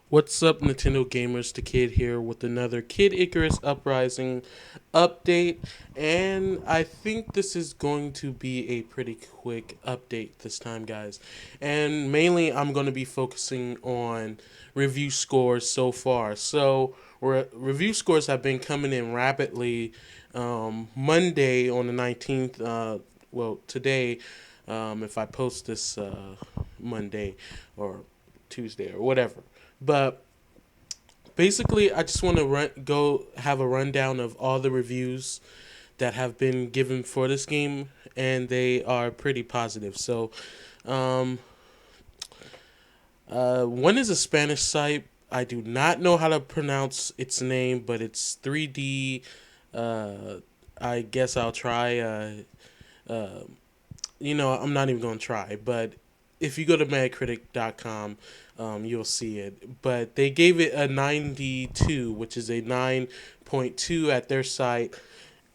What's up, Nintendo gamers? The Kid here with another Kid Icarus Uprising update, and I think this is going to be a pretty quick update this time, guys. And mainly, I'm going to be focusing on review scores so far. So, review scores have been coming in rapidly. Monday on the 19th, today, if I post this Monday or Tuesday or whatever. But basically, I just want to go have a rundown of all the reviews that have been given for this game, and they are pretty positive. So, um, one is a Spanish site. I do not know how to pronounce its name, but it's 3D. Uh, I guess I'll try. Uh, I'm not even going to try, but if you go to madcritic.com, you'll see it. But they gave it a 92, which is a 9.2 at their site.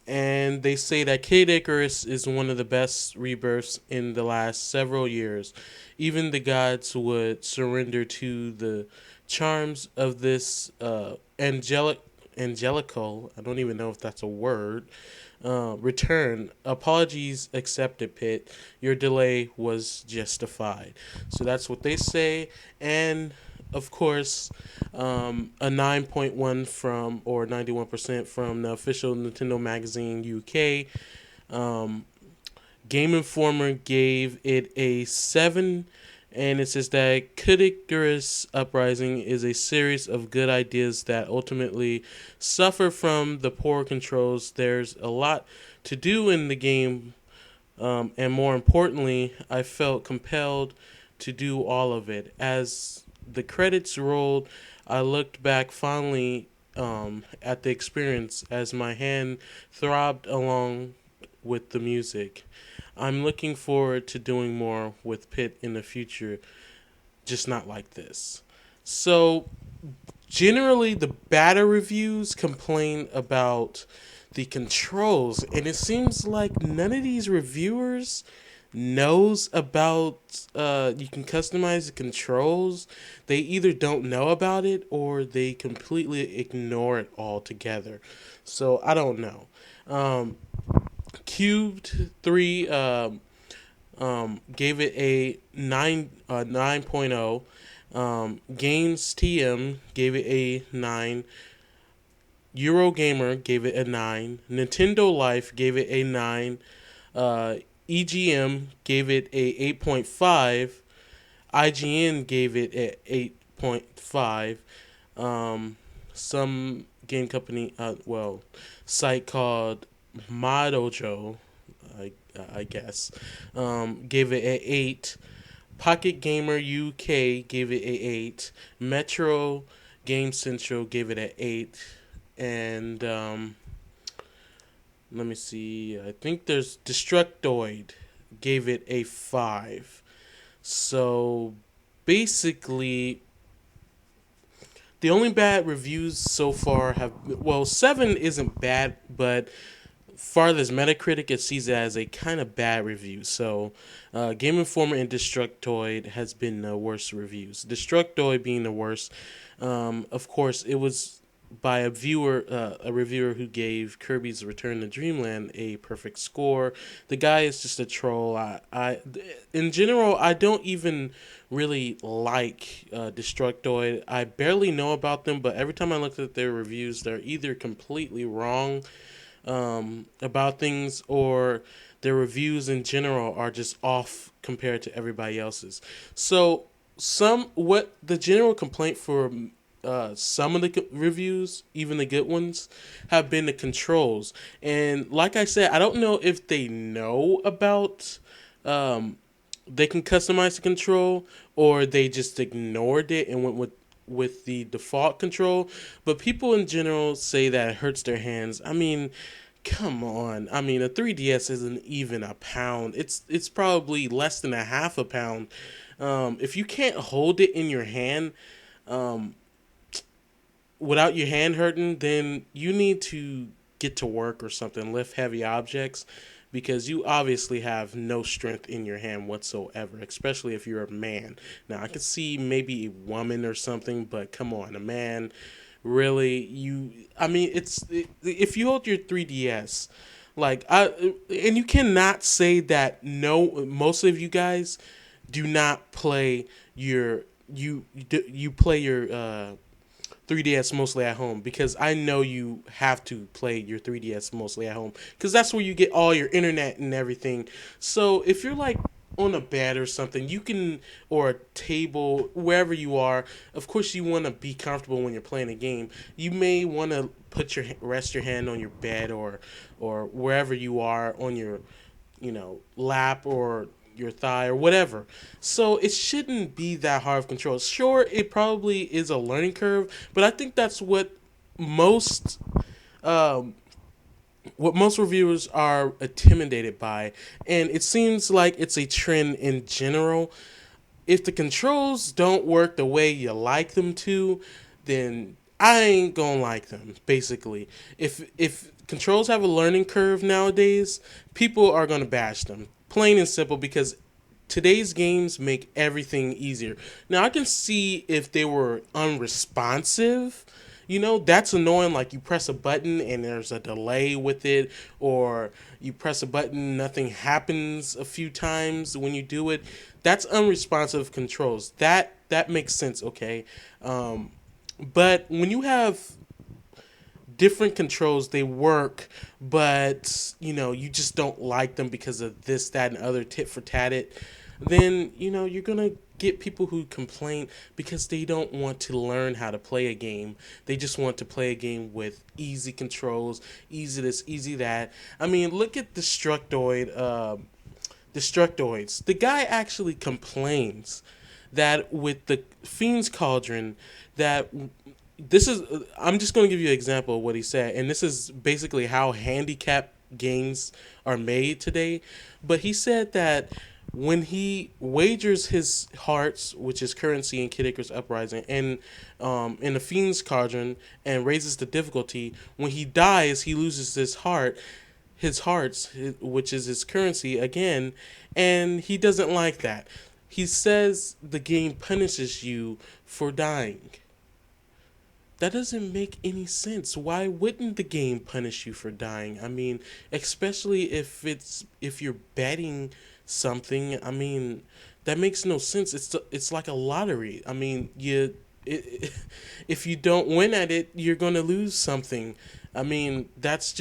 And they say that Kid Icarus is one of the best rebirths in the last several years. Even the gods would surrender to the charms of this angelical, I don't even know if that's a word, return. Apologies accepted, Pit. Your delay was justified. So that's what they say. And of course, a 9.1 from, or 91% from the official Nintendo Magazine UK. Um, Game Informer gave it a 7, and it says that Kid Icarus Uprising is a series of good ideas that ultimately suffer from the poor controls. There's a lot to do in the game, and more importantly, I felt compelled to do all of it. As the credits rolled, I looked back fondly at the experience as my hand throbbed along with the music. I'm looking forward to doing more with Pitt in the future, just not like this. So, generally, the beta reviews complain about the controls, and it seems like none of these reviewers knows about you can customize the controls. They either don't know about it or they completely ignore it altogether. So I don't know. Cubed 3 gave it a 9.0. Games TM gave it a 9. Eurogamer gave it a 9. Nintendo Life gave it a 9. Uh, EGM gave it a 8.5. IGN gave it a 8.5. Some game company, site called Modojo, I, I guess, gave it a 8. Pocket Gamer UK gave it a 8. Metro Game Central gave it a 8. And let me see. I think there's Destructoid gave it a 5. So basically, the only bad reviews so far have, well, 7 isn't bad, but farthest Metacritic, it sees it as a kind of bad review. So, Game Informer and Destructoid has been the worst reviews. Destructoid being the worst. Of course, it was by a reviewer who gave Kirby's Return to Dreamland a perfect score. The guy is just a troll. In general, I don't even really like Destructoid. I barely know about them, but every time I look at their reviews, they're either completely wrong about things, or their reviews in general are just off compared to everybody else's. So what the general complaint for some of the reviews, even the good ones, have been the controls. And like I said, I don't know if they know about they can customize the control, or they just ignored it and went with the default control. But people in general say that it hurts their hands. I mean, come on. I mean, a 3DS isn't even a pound. It's probably less than a half a pound. If you can't hold it in your hand um, without your hand hurting, then you need to get to work or something, lift heavy objects, because you obviously have no strength in your hand whatsoever, especially if you're a man. Now, I could see maybe a woman or something, but come on, a man, really, I mean, if you hold your 3DS, like, and you cannot say that no, most of you guys do not play your, you play your 3DS mostly at home, because I know you have to play your 3DS mostly at home because that's where you get all your internet and everything. So if you're like on a bed or something, you can, or a table, wherever you are, of course you want to be comfortable when you're playing a game. You may want to rest your hand on your bed, or wherever you are on your, lap or your thigh or whatever. So it shouldn't be that hard of control. Sure, it probably is a learning curve, but I think that's most um, what most reviewers are intimidated by, and it seems like it's a trend in general. If the controls don't work the way you like them to, then I ain't gonna like them. Basically, if controls have a learning curve nowadays, people are gonna bash them. Plain and simple, because today's games make everything easier. Now I can see if they were unresponsive, that's annoying. Like, you press a button and there's a delay with it, or you press a button, nothing happens a few times when you do it. That's unresponsive controls. That makes sense, okay? But when you have different controls, they work, but you just don't like them because of this, that, and other, tit for tat it, then you're gonna get people who complain because they don't want to learn how to play a game. They just want to play a game with easy controls, easy this, easy that. I mean, look at Destructoids. The guy actually complains that with the Fiend's Cauldron, that this is, I'm just going to give you an example of what he said, and this is basically how handicap games are made today. But he said that when he wagers his hearts, which is currency in Kid Icarus Uprising, and in the Fiend's Cauldron, and raises the difficulty, when he dies, he loses his hearts, which is his currency again, and he doesn't like that. He says the game punishes you for dying. That doesn't make any sense. Why wouldn't the game punish you for dying? I mean, especially if you're betting something. I mean, that makes no sense. It's like a lottery. I mean, if you don't win at it, you're going to lose something. I mean, that's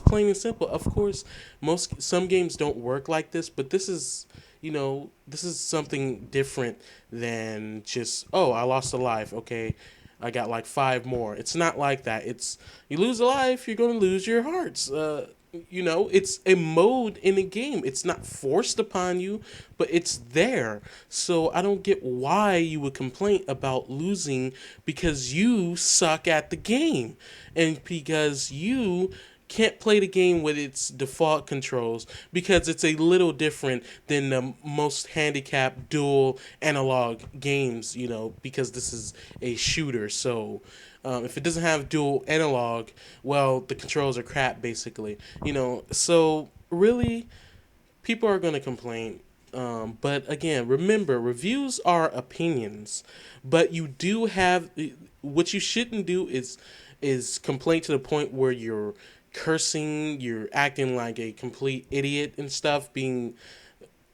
plain and simple. Of course, some games don't work like this, but this is something different than just, oh, I lost a life. Okay, I got like 5 more. It's not like that. It's, you lose a life, you're going to lose your hearts. It's a mode in a game. It's not forced upon you, but it's there. So I don't get why you would complain about losing because you suck at the game, and because you can't play the game with its default controls, because it's a little different than the most handicapped dual analog games, because this is a shooter. So if it doesn't have dual analog, well, the controls are crap, basically. So really, people are going to complain. But again, remember, reviews are opinions. But you do have, what you shouldn't do is complain to the point where you're cursing, you're acting like a complete idiot and stuff, being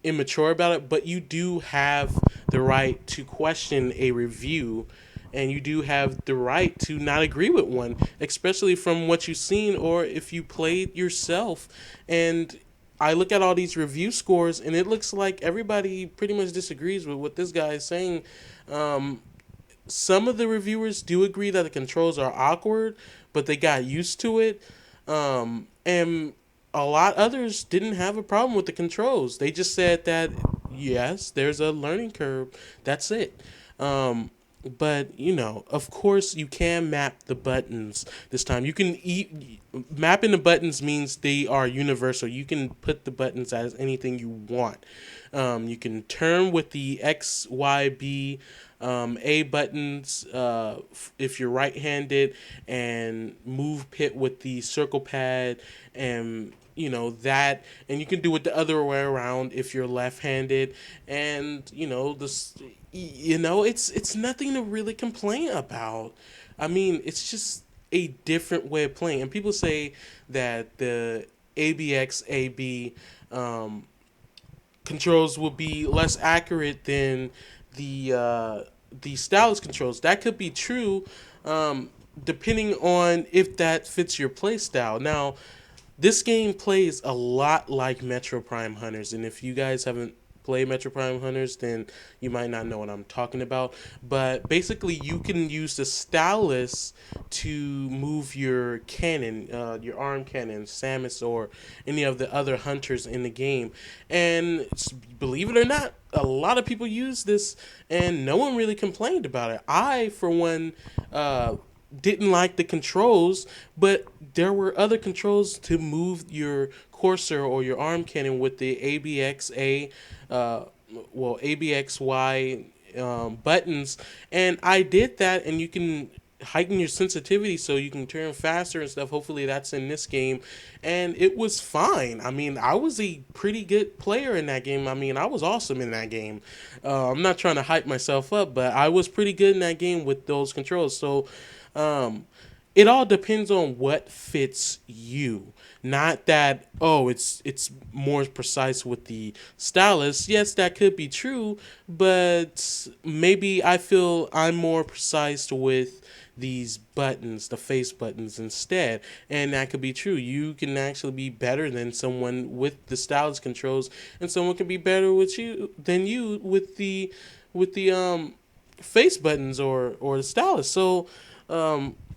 immature about it. But you do have the right to question a review, and you do have the right to not agree with one, especially from what you've seen or if you played yourself. And I look at all these review scores, and it looks like everybody pretty much disagrees with what this guy is saying. Some of the reviewers do agree that the controls are awkward, but they got used to it. And a lot others didn't have a problem with the controls. They just said that, yes, there's a learning curve. That's it. But, of course, you can map the buttons this time. You can mapping the buttons means they are universal. You can put the buttons as anything you want. You can turn with the X, Y, B A buttons if you're right-handed, and move pit with the circle pad, and that, and you can do it the other way around if you're left-handed, and this, it's nothing to really complain about. I mean, it's just a different way of playing, and people say that the ABXAB controls will be less accurate than the stylus controls. That could be true, depending on if that fits your play style. Now, this game plays a lot like Metro Prime Hunters, and if you guys haven't played Metro Prime Hunters, then you might not know what I'm talking about. But basically, you can use the stylus to move your cannon, your arm cannon, Samus, or any of the other hunters in the game. And believe it or not, a lot of people use this, and no one really complained about it. I, for one, didn't like the controls, but there were other controls to move your cursor or your arm cannon with the ABXA, ABXY buttons, and I did that, and you can heighten your sensitivity so you can turn faster and stuff. Hopefully that's in this game, and it was fine. I mean, I was a pretty good player in that game. I mean, I was awesome in that game. I'm not trying to hype myself up, but I was pretty good in that game with those controls. So it all depends on what fits you. Not that, oh, it's more precise with the stylus. Yes, that could be true, but maybe I feel I'm more precise with these buttons, the face buttons instead. And that could be true. You can actually be better than someone with the stylus controls, and someone can be better with you than you with the face buttons or the stylus. So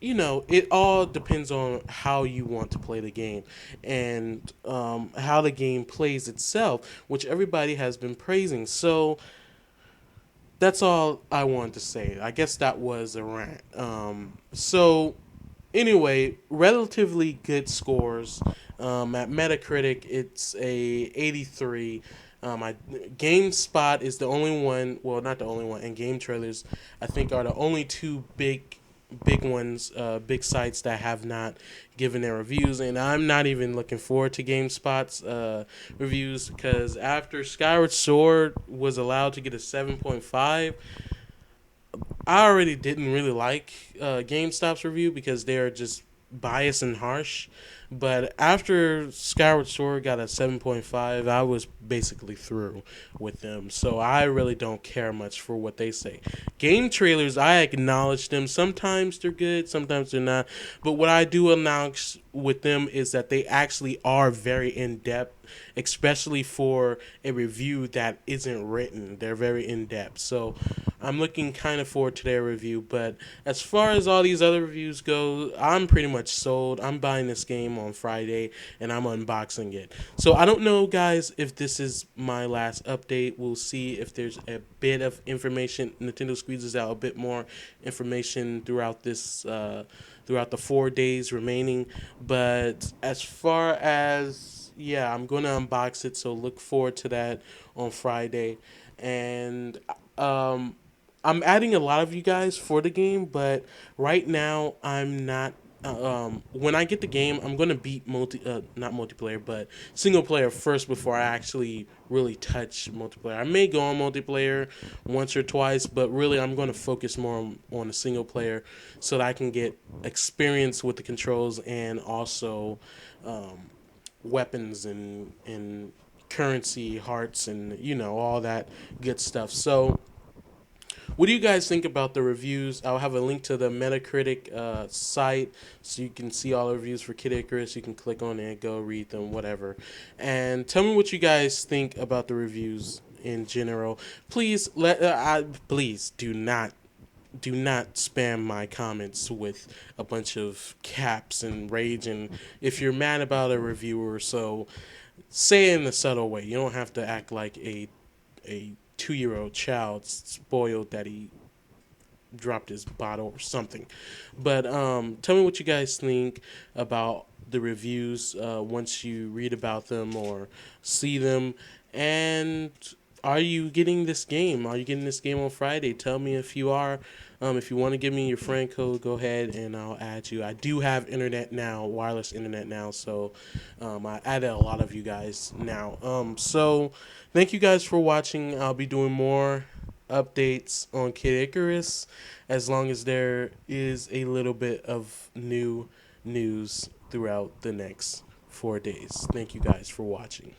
it all depends on how you want to play the game, and how the game plays itself, which everybody has been praising. So that's all I wanted to say. I guess that was a rant. So anyway, relatively good scores. At Metacritic, it's a 83. GameSpot is the only one. Well, not the only one. And Game Trailers, I think, are the only two big ones, big sites that have not given their reviews, and I'm not even looking forward to GameSpot's reviews, because after Skyward Sword was allowed to get a 7.5, I already didn't really like GameStop's review because they're just biased and harsh. But after Skyward Sword got a 7.5, I was basically through with them. So I really don't care much for what they say. Game trailers, I acknowledge them. Sometimes they're good, sometimes they're not. But what I do acknowledge with them is that they actually are very in-depth, especially for a review that isn't written. They're very in-depth. So I'm looking kind of forward to their review. But as far as all these other reviews go, I'm pretty much sold. I'm buying this game on Friday, and I'm unboxing it. So I don't know, guys, if this is my last update. We'll see if there's a bit of information. Nintendo squeezes out a bit more information throughout this throughout the 4 days remaining. But as far as, yeah, I'm going to unbox it, so look forward to that on Friday. And I'm adding a lot of you guys for the game, but right now I'm not. When I get the game, I'm gonna beat not multiplayer, but single player first before I actually really touch multiplayer. I may go on multiplayer once or twice, but really I'm gonna focus more on the single player so that I can get experience with the controls, and also weapons and currency, hearts, and all that good stuff. So what do you guys think about the reviews? I'll have a link to the Metacritic site so you can see all the reviews for Kid Icarus. You can click on it, go read them, whatever. And tell me what you guys think about the reviews in general. Please please do not spam my comments with a bunch of caps and rage. And if you're mad about a reviewer, so say it in a subtle way. You don't have to act like a 2-year-old child spoiled that he dropped his bottle or something. But tell me what you guys think about the reviews once you read about them or see them. And are you getting this game? Are you getting this game on Friday? Tell me if you are. If you want to give me your friend code, go ahead and I'll add you. I do have internet now, wireless internet now, so I added a lot of you guys now. So thank you guys for watching. I'll be doing more updates on Kid Icarus as long as there is a little bit of new news throughout the next 4 days. Thank you guys for watching.